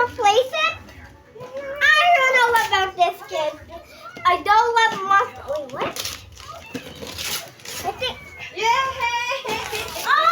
replace it? I don't know about this kid. I don't want monster. Wait, what? I think. Yay! Oh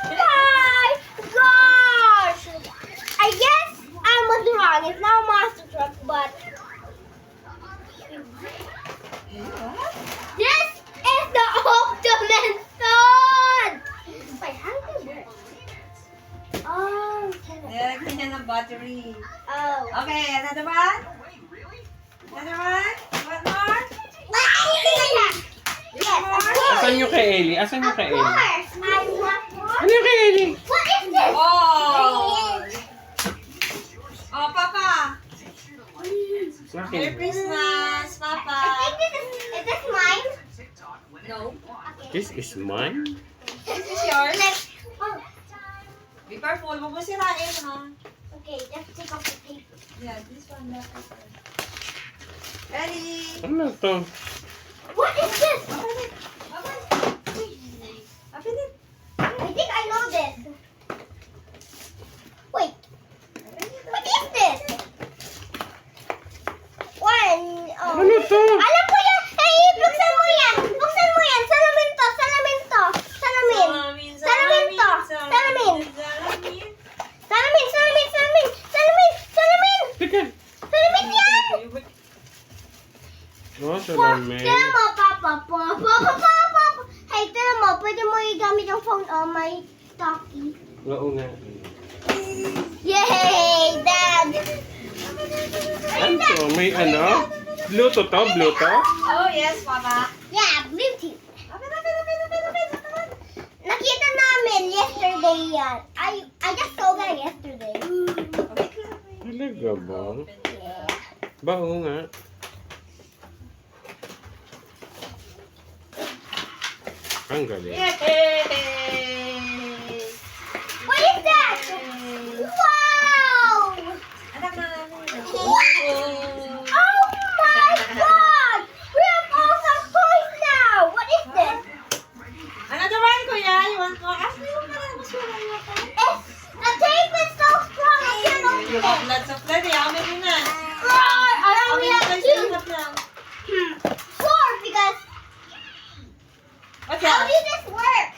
my gosh! I guess I was wrong. It's not a monster truck, but this is the Optimus Sword! Wait, how does it work? Oh, Nilagyan niya ng battery. oh. Okay, another one? Another one? One more? Yes, of course. Asan yung kay Ellie? Asan yung Of kay course. Ellie? I want more. Ano yung kay Ellie? What is this? Oh! Oh, Papa! Bakit? Merry Christmas, Papa! I think is this mine? No. Okay. This is mine? This is yours. Like, oh, Be careful, huwag mo sirain, ha? okay, just take off the paper. Yeah, this one. That is one. Ready? Ano to? What is this? Open it. Open it. Open it. I think I know this. Wait, what is this? One, oh. Ano to? Alam ko yan! Hey, buksan mo yan! Buksan mo yan! Salamin to! Salamin to! Salamin! Salamin to! Salamin! Salamin! Salamin! Salamin! Salamin! Salamin! Teka. Salamin yan! Oh, salamin. Tira mo, Papa. Papa. Hey, tira mo. Pwede mo igamit yung phone on my talkie. Oo nga. Yay! Dad! Ano to? May ano? Bluetooth to? Bluetooth? Oh, yes, Papa. Yeah, Bluetooth. Open. Nakita namin yesterday yan. I just saw that yesterday. Talaga ba? Yeah. Ba, oo nga. Ang galing. Yay! What is that? Wow! Anak na Oh my God! We have all some toys now. What is this? Another one, Kuya. You want more? Ask me yung parang gusto mo yung The tape is so strong. I can't open You have it. lots of plenty. How many na? I How only many have toys do you two. have now? Four because What's how that? did this work?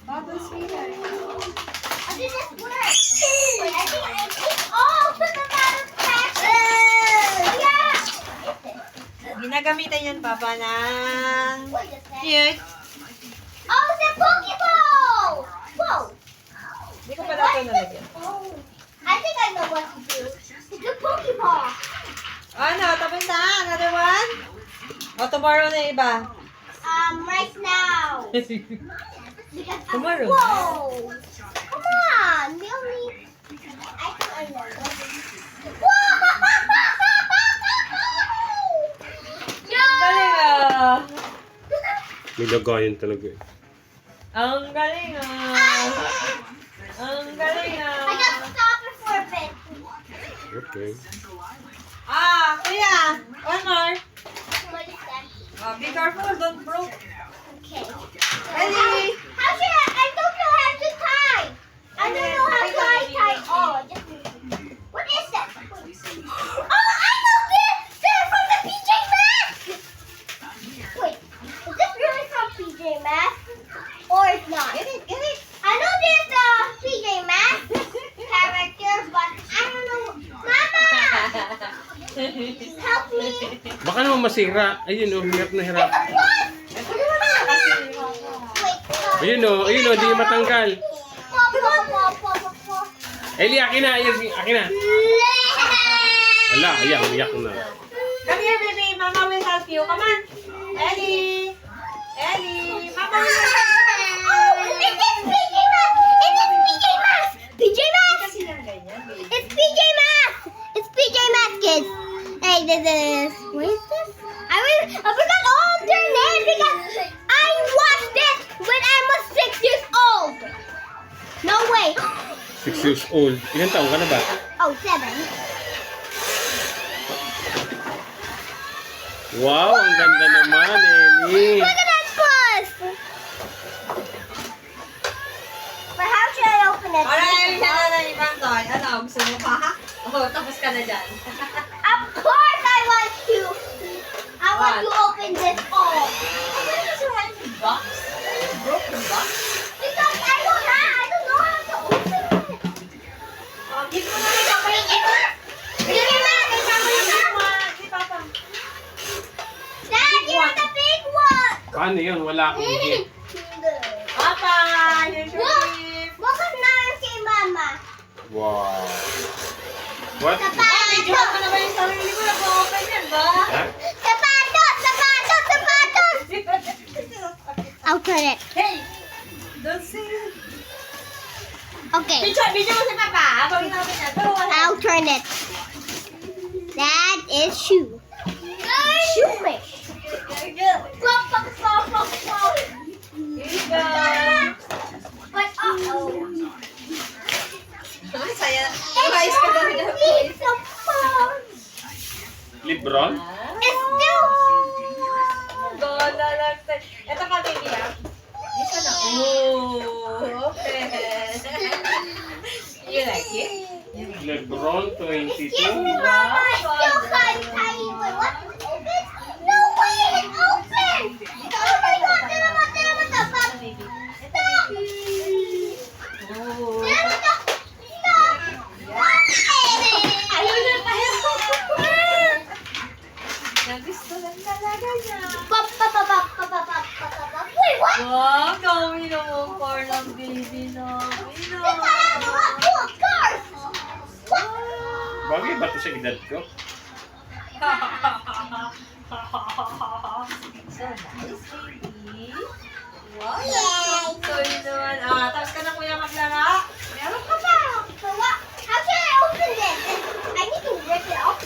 Bubble sweeter. How did this work? Wait, I think oh, put the battle pack. Oh yeah. Ginagamitan yan, Papa, ng What is that? cute. Oh, it's a Pokeball. Whoa. Hindi ko pa daw ito nalagyan. Oh, I think I know what to do. It's a Pokeball. Ano, tapos na? Another one? O, tomorrow na iba. Right now. Because Tomorrow. Whoa. Come on. We only. I think I know. Whoa. Galing ah! May lagayan talaga eh. Ang galing ah! Ang galing I ah! just stop it for a bit. Okay. Ah, Kuya! One more! What is that? Be careful, don't broke. Okay. Ready? How should I don't know how to tie. I don't know how to tie. Oh, just what is that? Oh, I know this. This is from the PJ Masks. Wait, is this really from PJ Masks or it's not? Get it! I know there's the PJ Masks character, but I don't know. Mama, help me. Baka naman masira. Ayun oh, hirap na hirap. What? Wait. Ayun oh, di matanggal. Po. Ellie, akin na. Akin na. Wala, iyak na. Come here, baby. Mama will help you. Come on. Ellie! Ellie! Mama will help you. Oh, it's PJ Masks! It's PJ Masks! PJ Masks! Kasi lang ganyan, baby. It's PJ Masks! It's PJ Masks, kids! Hey, this is... What is this? I forgot all their names because I watched this when I was 6 years old! No way! 6 years old. Ilan taon ka na ba? Oh, 7. Wow, ang ganda naman, Ellie. Look at that plus! But how should I open it? Alright, siya na ng ibang toy. Ano, gusto mo pa? Oh, tapos ka na dyan. Of course I want to open this all. What is your hand box? Broken box? Because I don't know how to open it. Oh, give mo na rin ako yung Give me that. Si Papa. Dad, you're the big one. Paano yun? Wala akong gift. Papa, here's your Look, gift. bukas na yung kay Mama. Wow. What? Video Sapatos. ko naman yung sarili ko. Nag-open yan ba? Ha? Sapatos. Sapatos. Sapatos. I'll turn it. Hey! Don't say it. Okay. Video mo si Papa. Habang namin yan. Pero wala. I'll turn it. That is shoe. Shoe fish. Here you go. But uh-oh. Ay, saya. It's Guys, ka daw niya. piece of phone. Libron? It's still. Gala lang tayo. Ito ka, baby, ha? Isa na. Oh, open. You like it? Lebron 22? Yes, Mama. I still can't tell you. What? Open? No way. It's open. Oh my God. Tinamat. Stop. Baby. Stop. Oh. Stop. Ayaw na tayo. Nagusto lang talaga niya. Wait, what? Wow, dami naman for ng baby namin. Bagay ba ito sa edad ko? So nice, baby. Wow. Yay! Sorry naman. Tapos ka na kuya maglaro. Meron ka pa. How can I open this? I need to rip it off.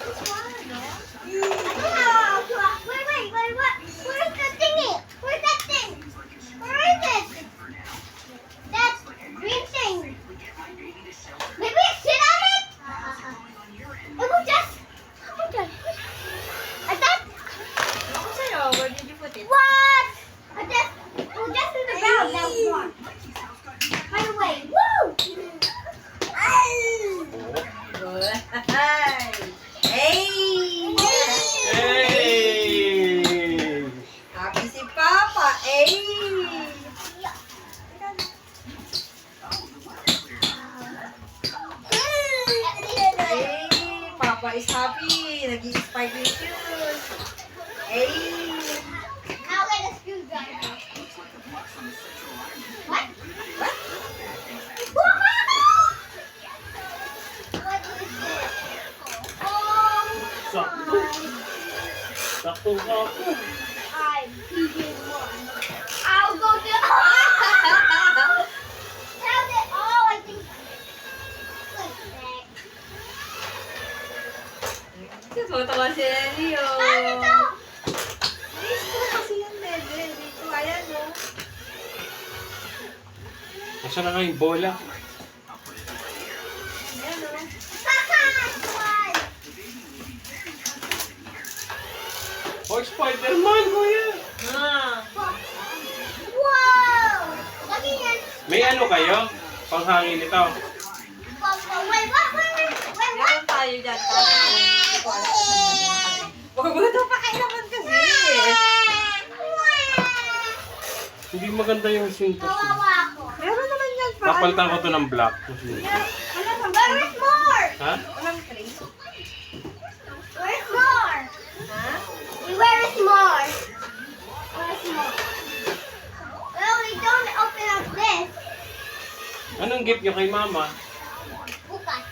Ano? I don't know how to. Wait, what? Where's the thingy? Where's that thing? Where is it? That green thing. Maybe I sit on it? It will just. I thought. Ako sa'yo. Where did you put it? What? It was just in the ground. That was warm. By the way, woo! Good. Hey! Hey! Happy si Papa. Hey! Hey! Papa is happy. Nag-i-spike yung shoes. Hey! I'll get a screwdriver. What? What? What is this? Sakto. Sakto ka. I'm PJ1. I'll go to. Tell it all. I think. Tutuwa si Ellie, oh. Ano to? Miss ko kasi yung dede. Dito, ayan, oh. Nasaan na nga yung bola? Ayan, oh. One. Oh, Spider-Man, kuya! Wow! Lagi yan. May ano kayo? Panghangin ito. Wait, what? Meron tayo dyan. Hindi ko alam kung saan ba. Huwag mo ito pakailaman kasi. Hindi maganda yung sintas. Kawawa ako. Meron naman yan pa. Papalitan ko to ng black. Wala bang Where is more? Ha? Walang trace. Where's more? Ha? Where is more? Where's more? Well, we don't open up this. Anong gift nyo kay mama? Bukas.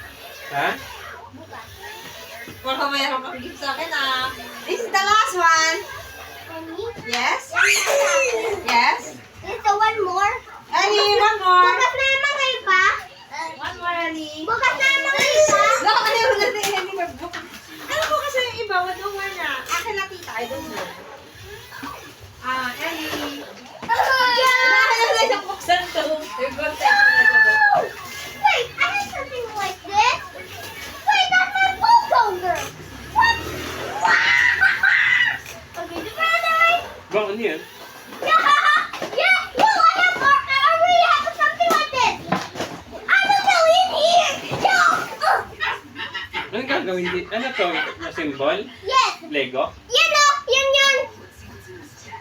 Ha? Bukas. Baka mayroon kang gift sa akin, ah. This is the last one. And me? Yes? Yes? Is the one more? Ellie, one more. Bukas na naman kayo pa? One more, Ellie. Bukas na naman kayo pa? No, ayaw na ni Ellie mag-book. Ano po kasi yung iba, wadungan na. Akin na tita, I don't know. Ellie. Ano na yung buksan to? Yung content na to. Wait, I have something like this. Wait, that's my phone holder. What? Okay, the brother. Ba, ano yan? Yeah, no, I already have something like this. I don't know in here. No. Ano, hindi. Ano to? Na symbol? Yes! Lego? Yan o! Yan yun!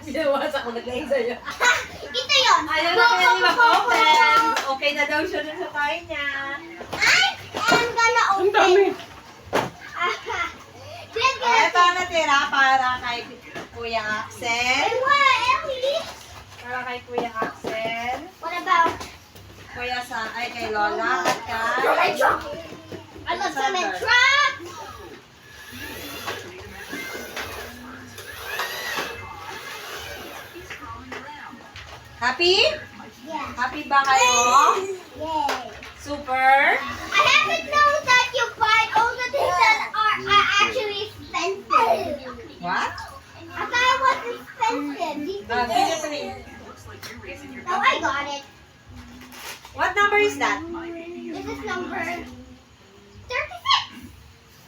Binawasak ko naglagay sa'yo. Ito yun! Ayaw na kaya ni mag-open. Okay na daw siya dun sa tayo niya. I am gonna Ang open. dami. Then Ito ang natira para kay Kuya Axel. What, Emily? Para kay Kuya Axel. What about? Kay Lola at kay... I love cement truck. Happy? Yeah. Happy ba kayo? Yay. Super? I haven't known that you buy all the things that are actually expensive. What? I thought it was expensive. These Give things. it to me. No, I got it. What number is that? This is number 36.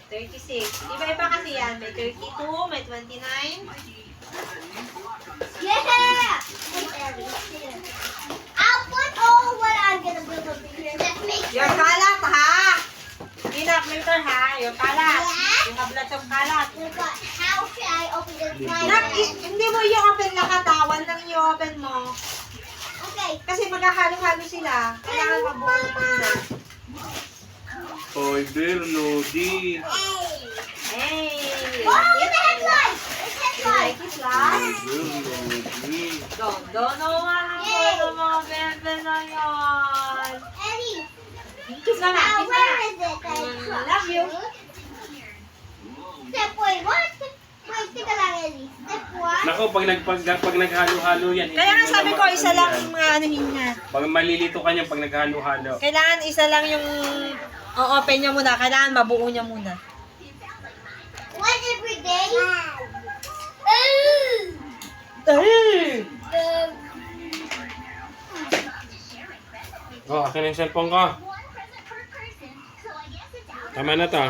36. Iba-iba kasi yan. May 32, may 29. Yeah. I'll put all what I'm gonna build over here. Let's make Your kalat, ha? Peanut butter, ha? Your kalat. Yeah. You have lots of kalat. But how should I open this line? Hindi mo i-open lakatawan lang i-open mo. Okay. Kasi magkahalo-halo sila. Kailangan mabuo muna. Oy, Berlodi. Hey! Oh, look at the headlight. It's You like headlight. it, love? Berlodi. Don't know ang mga bebe na yan. Eddie, Kiss na na, now kiss na where na. is it? Love you. Step wait, what? Wait, tika lang, Eddie. Step one. Nako, pag naghalo-halo yan. Kaya nga hindi mo sabi na ko, isa lang yan. yung mga anuhin niya. Pag malilito ka niya pag naghalo-halo. Kailangan isa lang yung o-open niya muna. Kailangan mabuo niya muna. One every day. Oh, akin na yung cellphone ko. Tama na to.